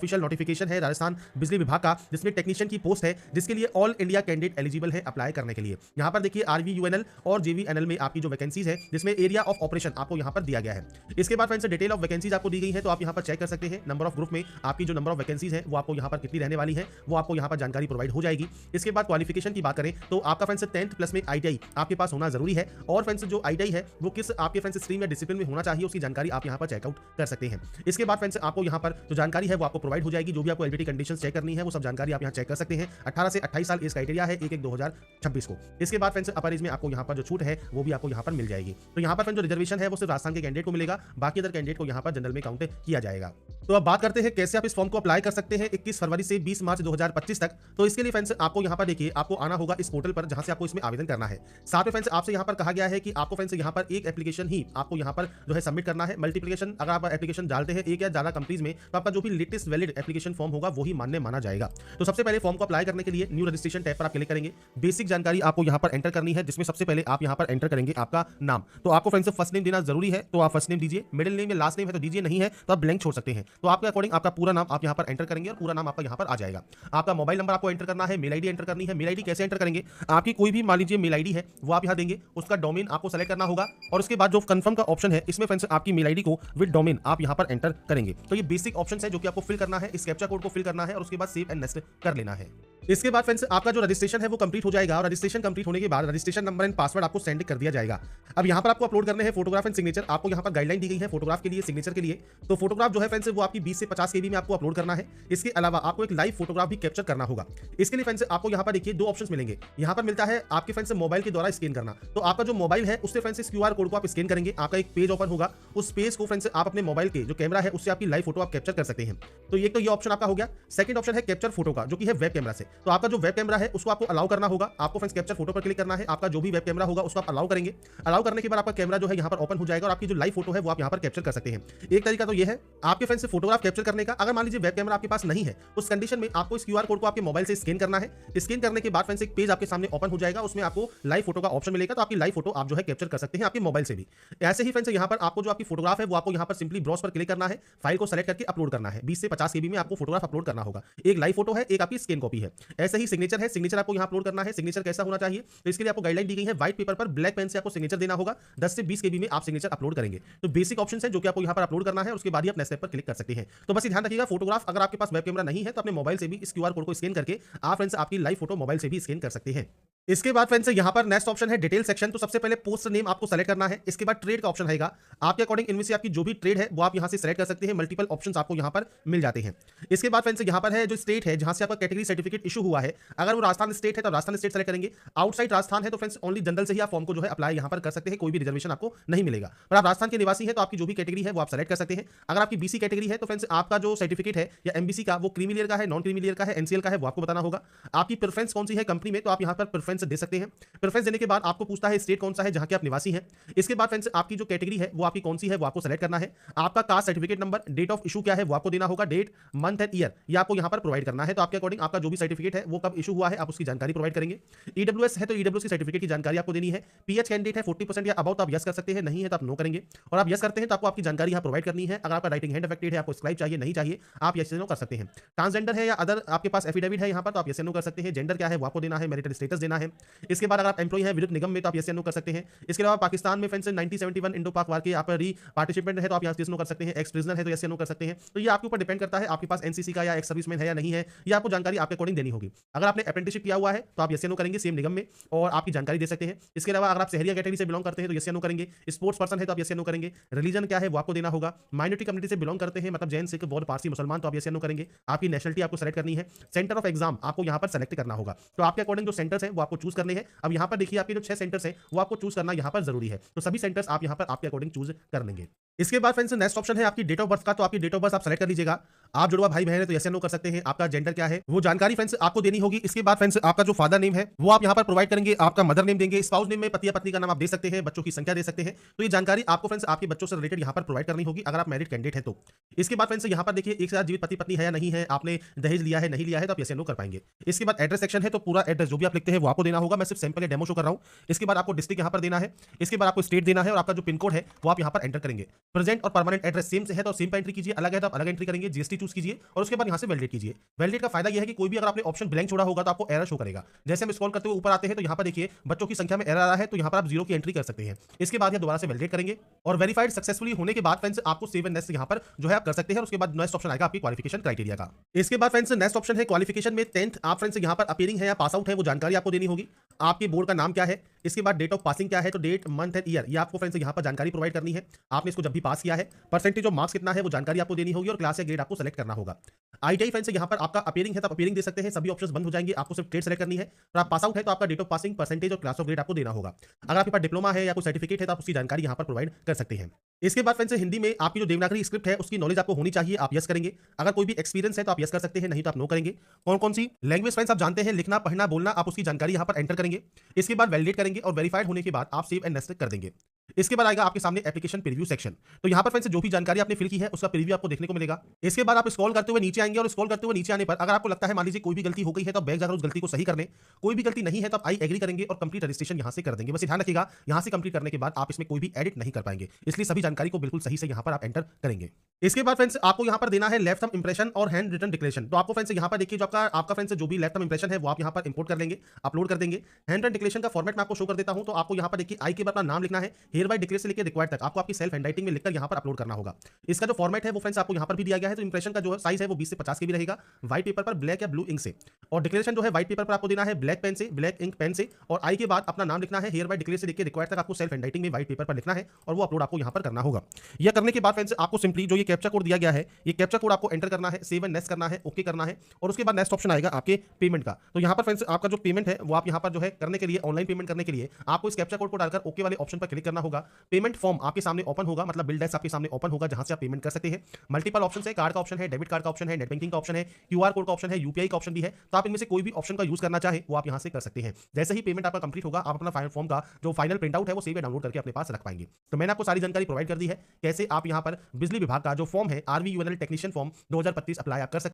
Official notification है राजस्थान बिजली विभाग का, जिसमें टेक्नीशियन की पोस्ट है, जिसके लिए ऑल इंडिया कैंडिडेट एलिजिबल है अप्लाई करने के लिए। यहाँ पर देखिए आरवीयूएनएल और जेवीएनएल में आपकी जो वैकेंसीज है, जिसमें एरिया ऑफ ऑपरेशन आपको यहाँ पर दिया गया है। इसके बाद फ्रेंड्स डिटेल ऑफ वैकेंसीज आपको दी गई है, तो आप यहाँ पर चेक कर सकते हैं। नंबर ऑफ ग्रुप में आपकी जो नंबर ऑफ वैकेंसीज है वो आपको यहाँ पर कितनी रहने वाली है वो आपको यहाँ पर जानकारी प्रोवाइड हो जाएगी। इसके बाद क्वालिफिकेशन की बात करें तो आपका फ्रेंड्स 10th प्लस में आईटीआई आपके पास होना जरूरी है, और फ्रेंड्स जो आईटीआई है वो किस आपके फ्रेंड्स स्ट्रीम या डिसिप्लिन में होना चाहिए उसकी जानकारी आप यहाँ पर चेकआउट कर सकते हैं। इसके बाद फ्रेंड्स आपको यहाँ पर जो जानकारी है वो आपको प्रोवाइड हो जाएगी, जो भी आपको एलिजिबिलिटी कंडीशन चेक करनी है वो सब जानकारी आप यहाँ चेक कर सकते हैं। 18 से 28 साल एज क्राइटेरिया है 1/1/2026 को। इसके बाद फ्रेंड्स अपर एज में आपको यहाँ पर जो छूट है वो भी आपको यहाँ पर मिल जाएगी। तो यहाँ पर फ्रेंड्स जो रिजर्वेशन है वो सिर्फ राजस्थान के कैंडिडेट को मिलेगा, बाकी अदर कैंडिडेट को यहाँ पर जनरल में काउंट किया जाएगा। तो अब बात करते हैं कैसे आप इस फॉर्म को अप्लाई कर सकते हैं 21 फरवरी से 20 मार्च 2025 तक। तो इसके लिए फ्रेंड्स आपको यहाँ पर देखिए आपको आना होगा इस पोर्टल पर, जहां से आपको इसमें आवेदन करना है। साथ में फ्रेंड्स आपसे यहाँ पर कहा गया है कि आपको फ्रेंड्स यहाँ पर एक एप्लीकेशन ही आपको यहाँ पर जो है सबमिट करना है। मल्टीप्लिकेशन अगर आप एप्लीकेशन डालते हैं एक या ज्यादा कंपनीज में, तो आपका जो भी लेटेस्ट वैलिड एप्लीकेशन फॉर्म होगा वही मान्य माना जाएगा। तो सबसे पहले फॉर्म को अप्लाई करने के लिए न्यू रजिस्ट्रेशन टैब पर आप क्लिक करेंगे। बेसिक जानकारी आपको यहाँ पर एंटर करनी है, जिसमें सबसे पहले आप यहाँ पर एंटर करेंगे आपका नाम। तो आपको फ्रेंड्स फर्स्ट नेम देना जरूरी है, तो आप फर्स्ट नेम दीजिए। मिडिल नेम या लास्ट नेम है तो दीजिए, नहीं है तो आप ब्लैंक छोड़ सकते हैं। तो आपके अकॉर्डिंग आपका पूरा नाम आप यहाँ पर एंटर करेंगे और पूरा नाम आपका यहाँ पर आ जाएगा। आपका मोबाइल नंबर आपको एंटर करना है, मेल आईडी एंटर करनी है। मेल आईडी कैसे एंटर करेंगे, आपकी कोई भी मान लीजिए मेल आईडी है वो आप यहाँ देंगे, उसका डोमेन आपको सेलेक्ट करना होगा, और उसके बाद जो कंफर्म का ऑप्शन है इसमें फ्रेंड्स आपकी मेल आईडी को विद डोमेन आप यहाँ पर एंटर करेंगे। तो ये बेसिक ऑप्शन है जो कि आपको फिल करना है, इस कैप्चा कोड को फिल करना है और उसके बाद सेव एंड नेक्स्ट कर लेना है। इसके बाद फ्रेंड्स आपका जो रजिस्ट्रेशन है वो कंप्लीट हो जाएगा, और रजिस्ट्रेशन कंप्लीट होने के बाद रजिस्ट्रेशन नंबर एंड पासवर्ड आपको सेंड कर दिया जाएगा। अब यहाँ पर आपको अपलोड करने हैं फोटोग्राफ एंड सिग्नेचर। आपको यहाँ पर गाइडलाइन दी गई है फोटोग्राफ के लिए, सिग्नेचर के लिए। तो फोटोग्राफ जो है फ्रेंड्स वो आपकी 20 से 50 केबी में आपको अपलोड करना है। इसके अलावा आपको एक लाइव फोटोग्राफ भी कैप्चर करना होगा। इसके लिए फ्रेंड्स आपको यहाँ पर देखिए दो ऑप्शंस मिलेंगे। यहाँ पर मिलता है आपके फ्रेंड्स मोबाइल के द्वारा स्कैन करना। तो आपका जो मोबाइल है उससे फ्रेंड्स इस क्यूआर कोड को आप स्कैन करेंगे, आपका एक पेज ओपन होगा। उस पेज को फ्रेंड्स आप अपने मोबाइल के जो कैमरा है उससे आपकी लाइव फोटो आप कैप्चर कर सकते हैं। तो ये ऑप्शन आपका हो गया। सेकंड ऑप्शन है कैप्चर फोटो का, जो कि है वेब कैमरा से। तो आपका जो वेब कैमरा है उसको आपको अलाउ करना होगा। आपको फ्रेंड्स कैप्चर फोटो पर क्लिक करना है, आपका जो भी वेब कैमरा होगा उसको आप अलाउ करेंगे। अलाउ करने के बाद आपका कैमरा जो है यहाँ पर ओपन हो जाएगा और आपकी जो लाइव फोटो है वो आप यहाँ पर कैप्चर कर सकते हैं। एक तरीका तो ये है आपके फ्रेंड्स से फोटोग्राफ कैप्चर करने का। अगर मान लीजिए वेब कैमरा आपके पास नहीं है, उस कंडीशन में आपको इस क्यूआर कोड को आपके मोबाइल से स्कैन करना है। स्कैन करने के बाद फ्रेंड्स एक पेज आपके सामने ओपन हो जाएगा, उसमें आपको लाइव फोटो का ऑप्शन मिलेगा। तो आपकी लाइव फोटो आप जो है कैप्चर कर सकते हैं आपके मोबाइल से भी। ऐसे ही फ्रेंड्स यहाँ पर आपको जो आपकी फोटोग्राफ है वो आपको यहाँ पर सिंपली ब्राउज पर क्लिक करना है, फाइल को सेलेक्ट करके अपलोड करना है। 20 से 50 केबी में आपको फोटोग्राफ अपलोड करना होगा। एक लाइव फोटो है, एक आपकी स्कैन कॉपी है। ऐसे ही सिग्नेचर है, सिग्नेचर आपको यहाँ अपलोड करना है। सिग्नेचर कैसा होना चाहिए, तो इसके लिए आपको गाइडलाइन दी गई है। व्हाइट पेपर पर ब्लैक पेन से आपको सिग्नेचर देना होगा। 10 से 20 केबी में आप सिग्नेचर अपलोड करेंगे। तो बेसिक ऑप्शन है जो कि आपको यहाँ पर अपलोड करना है, उसके बाद ही आप नेक्स्ट स्टेप पर क्लिक कर सकते हैं। तो बस ध्यान रखिएगा, फोटोग्राफ अगर आपके पास वेब कैमरा नहीं है तो अपने मोबाइल से भी इस क्यूआर कोड को स्कैन करके आप फ्रेंड्स आपकी लाइव फोटो मोबाइल से भी स्कैन कर सकते हैं। इसके बाद फ्रेंड्स यहाँ पर नेक्स्ट ऑप्शन है डिटेल सेक्शन। तो सबसे पहले पोस्ट नेम आपको सेलेक्ट करना है। इसके बाद ट्रेड का ऑप्शन रहेगा, आपके अकॉर्डिंग इनमें से आपकी जो भी ट्रेड है वो आप यहाँ से सेलेक्ट कर सकते हैं। मल्टीपल ऑप्शंस आपको यहाँ पर मिल जाते हैं। इसके बाद फ्रेंड्स यहाँ पर है जो स्टेट है जहां से आपका कैटेगरी सर्टिफिकेट इशू हुआ है। अगर वो राजस्थान स्टेट है तो राजस्थान स्टेट सेलेक्ट करेंगे। आउटसाइड राजस्थान है तो फ्रेंड्स ओनली जनरल से ही आप फॉर्म को जो है अप्लाई यहाँ पर कर सकते हैं, कोई भी रिजर्वेशन आपको नहीं मिलेगा। पर आप राजस्थान के निवासी है तो आपकी जो भी कैटेगरी है वो आप सेलेक्ट कर सकते हैं। अगर आपकी बीसी कैटेगरी है तो फ्रेंड्स आपका जो सर्टिफिकेट है या एमबीसी का वो क्रीमी लेयर का है, नॉन क्रीमी लेयर का है, एनसीएल का है, वो आपको बताना होगा। आपकी प्रेफरेंस कौन सी है कंपनी में, तो आप यहाँ पर प्रेफरेंस दे सकते हैं। प्रेफरेंस देने के बाद आपको पूछता है स्टेट कौन सा है जहां के आप निवासी हैं। इसके बाद फ्रेंड्स आपकी जो कैटेगरी है वो आपकी कौन सी है वो आपको सेलेक्ट करना है। आपका caste certificate number, date of issue क्या है वो आपको देना होगा। डेट, मंथ एंड ईयर ये आपको यहाँ पर प्रोवाइड करना है। तो आपके अकॉर्डिंग आपका जो भी सर्टिफिकेट है वो कब इशू हुआ है आप उसकी जानकारी प्रोवाइड करेंगे। ईडब्ल्यूएस है तो ईडब्ल्यूएस की सर्टिफिकेट की जानकारी आपको देनी है। पीएच कैंडिडेट है 40% या अबाउट आप यस कर सकते हैं, नहीं है तो आप नो करेंगे। और आप यस करते हैं तो आपको आपकी जानकारी यहाँ प्रोवाइड करनी है। अगर आपका राइटिंग हैंड अफेक्टेड है, आपको स्क्राइब चाहिए, नहीं चाहिए, आप यस नो कर सकते हैं। ट्रांसजेंडर है या अदर आपके पास एफिडेविट है यहाँ पर तो आप यस नो कर सकते हैं। जेंडर क्या है वो आपको देना है, मैरिटल स्टेटस देना है। इसके बाद अगर आप एम्प्लॉय है विद्युत निगम में तो आप यस नो कर सकते हैं। इसके अलावा पाकिस्तान में फ्रेंड्स 1971 इंडो पाक वार के आप री पार्टिसिपेंट है तो आप यस नो कर सकते हैं। एक्स प्रिजनर है तो यस नो कर सकते हैं। तो ये आपके ऊपर डिपेंड करता है आपके पास एनसीसी का या एक्स सर्विसमैन है या नहीं है, ये आपको जानकारी आपके अकॉर्डिंग देनी होगी। अगर आपने अप्रेंटिसशिप किया हुआ है तो आप यस नो करेंगे सेम निगम में और आपकी जानकारी दे सकते हैं। इसके अलावा अगर आप शहरिया कैटेगरी से बिलोंग करते हैं तो यस नो करेंगे। स्पोर्ट्स पर्सन है तो आप यस नो करेंगे। रिलीजन क्या है वो आपको देना होगा। माइनॉरिटी कम्युनिटी से बिलोंग करते हैं मतलब जैन, सिख, बौद्ध, पारसी, मुसलमान तो आप यस नो करेंगे। आपकी नेशनलिटी आपको सेलेक्ट करनी है। सेंटर ऑफ एग्जाम आपको यहाँ पर सेलेक्ट करना होगा। तो आपके अकॉर्डिंग जो सेंटर्स हैं वो आपको चूज करने हैं। अब यहाँ पर देखिए आपके जो 6 सेंटर्स हैं वो आपको चूज करना यहाँ पर जरूरी है। तो सभी सेंटर्स आप यहाँ पर आपके अकॉर्डिंग चूज कर लेंगे। इसके बाद फ्रेंड्स नेक्स्ट ऑप्शन है आपकी डेट ऑफ बर्थ का। तो आपकी डेट ऑफ बर्थ आप सेलेक्ट कर लीजिएगा। आप जुड़वा भाई बहन है तो यस नो कर सकते हैं। आपका जेंडर क्या है वो जानकारी फ्रेंड्स आपको देनी होगी। इसके बाद फ्रेंड्स आपका जो फादर नेम है वो आप यहाँ पर प्रोवाइड करेंगे। आपका मदर नेम देंगे। स्पाउस नेम में पति या पत्नी का नाम आप दे सकते हैं। बच्चों की संख्या दे सकते हैं। तो ये जानकारी आपको फ्रेंड्स आपके बच्चों से रिलेटेड यहाँ पर प्रोवाइड करनी होगी अगर आप मैरिड कैंडिडेट है तो। इसके बाद फ्रेंड्स यहाँ पर देखिए एक साथ जीवित पति पत्नी है या नहीं है, आपने दहेज लिया है नहीं लिया है तो आप यस नो कर पाएंगे। इसके बाद एड्रेस सेक्शन है तो पूरा एड्रेस जो भी आप लिखते हैं वो आपको आपको देना होगा। मैं सिर्फ सैंपल या डेमो शो कर रहा हूं। इसके बाद आपको डिस्ट्रिक्ट यहां पर देना है, इसके बाद आपको स्टेट देना है और आपका जो पिन कोड है वो आप यहां पर एंटर करेंगे। प्रेजेंट और परमानेंट एड्रेस सेम से है तो सेम पर एंट्री कीजिए, अलग है तो आप अलग एंट्री करेंगे। जीएसटी चूज कीजिए और उसके बाद यहां से वैलिडेट कीजिए। वैलिडेट का फायदा यह है कि कोई भी अगर आपने ऑप्शन ब्लैंक छोड़ा होगा तो आपको एरर शो करेगा। जैसे हम स्क्रॉल करते हुए ऊपर आते हैं तो यहां पर देखिए बच्चों की संख्या में एरर आ रहा है, तो यहां पर आप 0 की एंट्री कर सकते हैं। इसके बाद यह दोबारा से वैलिडेट करेंगे और वेरीफाइड सक्सेसफुली होने के बाद फ्रेंड्स आपको सेव एंड नेक्स्ट यहां पर जो है आप कर सकते हैं। उसके बाद नेक्स्ट ऑप्शन आएगा आपकी क्वालिफिकेशन क्राइटेरिया का। इसके बाद फ्रेंड्स नेक्स्ट ऑप्शन है क्वालिफिकेशन में 10th आप फ्रेंड्स यहां पर अपीयरिंग है या पास आउट है वो जानकारी आपको देनी होगी। आपके बोर्ड का नाम क्या है, इसके बाद डेट ऑफ पासिंग क्या है, तो डेट मंथ एंड ईयर ये आपको फ्रेंड्स यहां पर जानकारी प्रोवाइड करनी है। आपने इसको जब भी पास किया है, परसेंटेज ऑफ मार्क्स कितना है वो जानकारी आपको देनी होगी और क्लास या ग्रेड आपको सेलेक्ट करना होगा। आईटीआई फ्रेंड्स यहां पर आपका अपीयरिंग है तो अपीयरिंग दे सकते हैं, सभी ऑप्शंस बंद हो जाएंगे, आपको सिर्फ ट्रेड सेलेक्ट करनी है। और आप पास आउट है तो आपका डेट ऑफ पासिंग, परसेंटेज और क्लास ऑफ ग्रेड आपको देना होगा। अगर आपके पास डिप्लोमा है या कोई सर्टिफिकेट है तो आप उसकी जानकारी यहां पर प्रोवाइड कर सकते हैं। इसके बाद फ्रेंड्स हिंदी में आपकी जो देवनागरी स्क्रिप्ट है उसकी नॉलेज आपको होनी चाहिए, आप यस करेंगे। अगर कोई भी एक्सपीरियंस है तो आप यस कर सकते हैं, नहीं तो आप नो करेंगे। कौन कौन सी लैंग्वेज फ्रेंड्स आप जानते हैं, लिखना पढ़ना बोलना, आप उसकी जानकारी यहां पर एंटर करेंगे। इसके बाद वैलिडेट करेंगे और वेरीफाइड होने के बाद आप सेव एंड नेक्स्ट कर देंगे। इसके बाद आएगा आपके सामने एप्लीकेशन प्रीव्यू सेक्शन। तो यहां पर फ्रेंड्स जो भी जानकारी आपने फिल की है उसका प्रीव्यू आपको देखने को मिलेगा। इसके बाद आप स्क्रॉल करते हुए नीचे आएंगे और स्क्रॉल करते हुए नीचे आने पर अगर आपको लगता है मान लीजिए कोई भी गलती हो गई है तो बैक जाकर उस गलती को सही कर लें। कोई भी गलती नहीं है तो आप आई एग्री करेंगे और कंप्लीट रजिस्ट्रेशन यहां से कर देंगे। बस ध्यान रखिएगा यहां से कंप्लीट करने के बाद आप इसमें कोई भी एडिट नहीं कर पाएंगे, इसलिए सभी जानकारी को बिल्कुल सही से यहां पर आप एंटर करेंगे। इसके बाद फ्रेंड्स आपको यहां पर देना है लेफ्ट थंब इंप्रेशन और हैंड रिटन डिक्लेरेशन। तो आपको फ्रेंड्स यहां पर देखिए जो आपका फ्रेंड्स जो भी लेफ्ट थंब इंप्रेशन है वो आप यहां पर इंपोर्ट कर लेंगे, अपलोड कर देंगे। हैंड रिटन डिक्लेरेशन का फॉर्मेट मैं आपको शो कर देता हूं। तो आपको यहां पर देखिए आई के बाद अपना नाम लिखना है, हियर बाय डिक्लेयर से लेकर रिक्वायर्ड तक आपको आपकी सेल्फ हैंडराइटिंग में लिखकर यहां पर अपलोड करना होगा। इसका जो फॉर्मेट है वो फ्रेंड्स आपको यहां पर भी दिया गया है। तो इंप्रेशन का जो साइज है वो 20 से 50 के भी रहेगा, व्हाइट पेपर पर ब्लैक या ब्लू इंक से। और डिक्लेरेशन जो है व्हाइट पेपर पर आपको देना है ब्लैक पेन से, ब्लैक इंक पेन से। और आई के बाद अपना नाम लिखना है, हियर बाय डिक्लेयर से लेकर रिक्वायर्ड तक आपको सेल्फ हैंडराइटिंग में व्हाइट पेपर पर लिखना है और वो अपलोड आपको यहां पर करना होगा। यह करने के बाद फ्रेंड्स आपको सिंपली जो ये कैप्चा कोड दिया गया है, ये कैप्चा कोड आपको एंटर करना है, सेव एंड नेक्स्ट करना है, ओके करना है। और उसके बाद नेक्स्ट ऑप्शन आएगा आपके पेमेंट का। तो यहां पर फ्रेंड्स आपका जो पेमेंट है वो आप यहां पर जो है करने के लिए ऑनलाइन पेमेंट करने के लिए आपको इस कैप्चा कोड को डालकर ओके वाले ऑप्शन पर क्लिक करना होगा। पेमेंट फॉर्म आपके सामने ओपन होगा, मतलब बिल डेस्क आपके सामने ओपन होगा जहां से आप पेमेंट कर सकते हैं। मल्टीपल ऑप्शन है, कार्ड का ऑप्शन है, डेबिट कार्ड का ऑप्शन है, नेट बैंकिंग का ऑप्शन है, क्यूआर कोड का ऑप्शन है, यूपीआई का ऑप्शन भी है। तो आप इनमें से कोई भी ऑप्शन का यूज करना चाहे वो आप यहां से कर सकते हैं। जैसे ही पेमेंट आपका कंप्लीट होगा आप अपना फाइनल फॉर्म का जो फाइनल प्रिंट आउट है वो सेव या डाउनलोड करके अपने पास रख पाएंगे। तो मैंने आपको सारी जानकारी प्रोवाइड कर दी है कैसे आप यहां पर बिजली विभाग का जो फॉर्म है आरवीयूएनएल टेक्नीशियन फॉर्म 2025 अप्लाई आप कर सकते हैं।